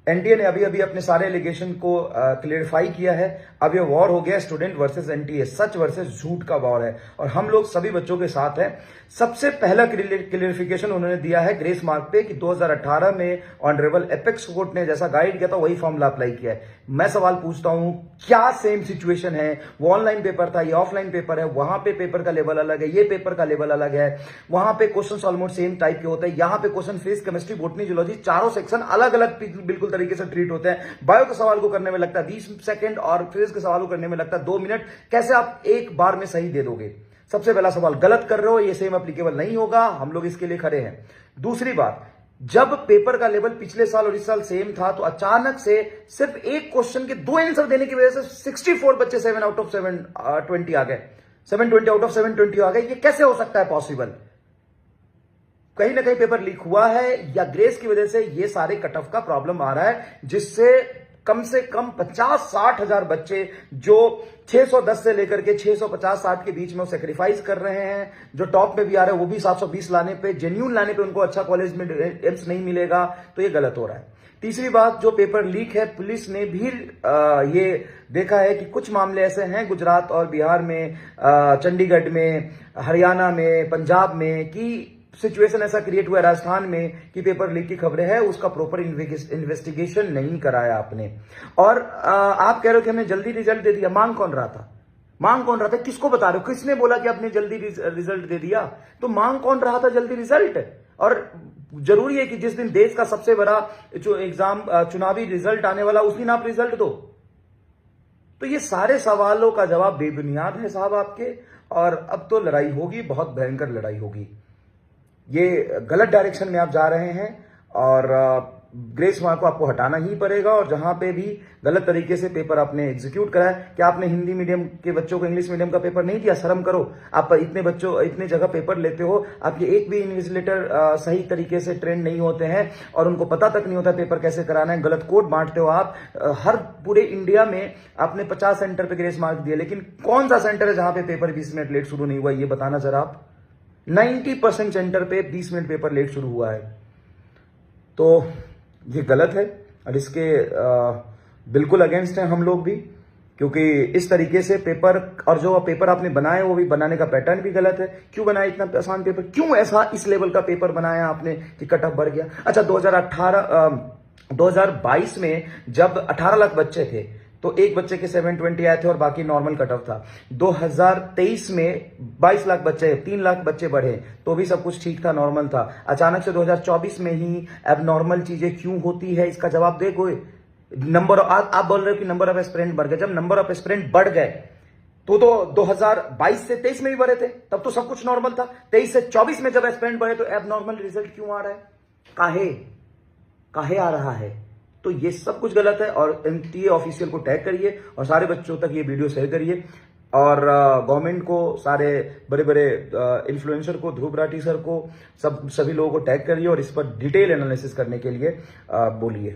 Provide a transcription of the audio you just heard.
NTA ने अभी अभी अपने सारे एलिगेशन को क्लियरिफाई किया है। अब ये वॉर हो गया स्टूडेंट वर्सेस एनटीए, सच वर्सेस झूठ का वॉर है और हम लोग सभी बच्चों के साथ हैं। सबसे पहला क्लियरिफिकेशन उन्होंने दिया है ग्रेस मार्क पे कि 2018 में ऑनरेबल एपेक्स कोर्ट ने जैसा गाइड किया था वही फॉर्मूला अप्लाई किया है। मैं सवाल पूछता हूं, क्या सेम सिचुएशन है? वो ऑनलाइन पेपर था, ये ऑफलाइन पेपर है, वहां पे पेपर का लेवल अलग है, ये पेपर का लेवल अलग है, वहां पे क्वेश्चन ऑलमोस्ट सेम टाइप के होते हैं, यहाँ पे question physics, chemistry, botany, zoology चारों सेक्शन अलग अलग बिल्कुल तरीके से ट्रीट होते हैं। बायो के सवाल को करने में लगता है 20 सेकंड और फिजिक्स के सवाल को करने में लगता है 2 मिनट। कैसे आप एक बार में सही दे दोगे? सबसे पहला सवाल गलत कर रहे हो, ये सेम एप्लीकेबल नहीं होगा, हम लोग इसके लिए खड़े हैं। दूसरी बात, जब पेपर का लेवल पिछले साल और इस साल सेम था तो अचानक से सिर्फ एक क्वेश्चन के 2 आंसर देने की वजह से 64 बच्चे 7 आउट ऑफ 720 आ गए, 720 आउट ऑफ 720 आ गए। ये कैसे हो सकता है पॉसिबल? कहीं ना कहीं पेपर लीक हुआ है या ग्रेस की वजह से ये सारे कट ऑफ का प्रॉब्लम आ रहा है, जिससे कम से कम 50-60 हजार बच्चे जो 610 से लेकर के 650-60 के बीच में सेक्रीफाइस कर रहे हैं, जो टॉप में भी आ रहे हैं, वो भी 720 लाने पे, जेन्यून लाने पे उनको अच्छा कॉलेज में एम्स नहीं मिलेगा, तो ये गलत हो रहा है। तीसरी बात, जो पेपर लीक है, पुलिस ने भी ये देखा है कि कुछ मामले ऐसे हैं गुजरात और बिहार में, चंडीगढ़ में, हरियाणा में, पंजाब में, कि सिचुएशन ऐसा क्रिएट हुआ है राजस्थान में कि पेपर लीक की खबरें हैं, उसका प्रॉपर इन्वेस्टिगेशन नहीं कराया आपने। और आप कह रहे हो कि हमने जल्दी रिजल्ट दे दिया। मांग कौन रहा था? मांग कौन रहा था? किसको बता रहे हो? किसने बोला कि आपने जल्दी रिजल्ट दे दिया? तो मांग कौन रहा था जल्दी रिजल्ट? और जरूरी है कि जिस दिन देश का सबसे बड़ा जो एग्जाम चुनावी रिजल्ट आने वाला, उस दिन आप रिजल्ट दो। तो ये सारे सवालों का जवाब बेबुनियाद है साहब आपके, और अब तो लड़ाई होगी, बहुत भयंकर लड़ाई होगी। ये गलत डायरेक्शन में आप जा रहे हैं और ग्रेस मार्क को आपको हटाना ही पड़ेगा। और जहां पे भी गलत तरीके से पेपर आपने एग्जीक्यूट करा है, क्या आपने हिंदी मीडियम के बच्चों को इंग्लिश मीडियम का पेपर नहीं दिया? शर्म करो। आप इतने जगह पेपर लेते हो, आपके एक भी इन्विजिलेटर सही तरीके से ट्रेन नहीं होते हैं और उनको पता तक नहीं होता पेपर कैसे कराना है। गलत कोड बांटते हो आप। हर पूरे इंडिया में आपने 50 सेंटर पे ग्रेस मार्क दिए, लेकिन कौन सा सेंटर है जहां पे पेपर 20 मिनट लेट शुरू नहीं हुआ? ये बताना जरा आप। 90% सेंटर पे 20 मिनट पेपर लेट शुरू हुआ है। तो ये गलत है और इसके बिल्कुल अगेंस्ट हैं हम लोग भी, क्योंकि इस तरीके से पेपर, और जो पेपर आपने बनाए वो भी बनाने का पैटर्न भी गलत है। क्यों बनाया इतना आसान पेपर? क्यों ऐसा इस लेवल का पेपर बनाया आपने कि कट ऑफ बढ़ गया? अच्छा, 2022 में जब 18 लाख बच्चे थे तो एक बच्चे के 720 आए थे और बाकी नॉर्मल कट ऑफ था। 2023 में 22 लाख बच्चे, 3 लाख बच्चे बढ़े तो भी सब कुछ ठीक था, नॉर्मल था। अचानक से 2024 में ही अब नॉर्मल चीजें क्यों होती है, इसका जवाब दे कोई। नंबर, आप बोल रहे हो कि नंबर ऑफ एस्पिरेंट बढ़ गए। जब नंबर ऑफ एस्पिरेंट बढ़ गए तो 2022 से 23 में भी बढ़े थे, तब तो सब कुछ नॉर्मल था। 23 से 24 में जब एस्पिरेंट बढ़े तो अब नॉर्मल रिजल्ट क्यों आ रहा है? काहे आ रहा है? तो ये सब कुछ गलत है। और एनटीए ऑफिशियल को टैग करिए और सारे बच्चों तक ये वीडियो शेयर करिए। और गवर्नमेंट को, सारे बड़े बड़े इन्फ्लुएंसर को, ध्रुव राठी सर को, सभी लोगों को टैग करिए और इस पर डिटेल एनालिसिस करने के लिए बोलिए।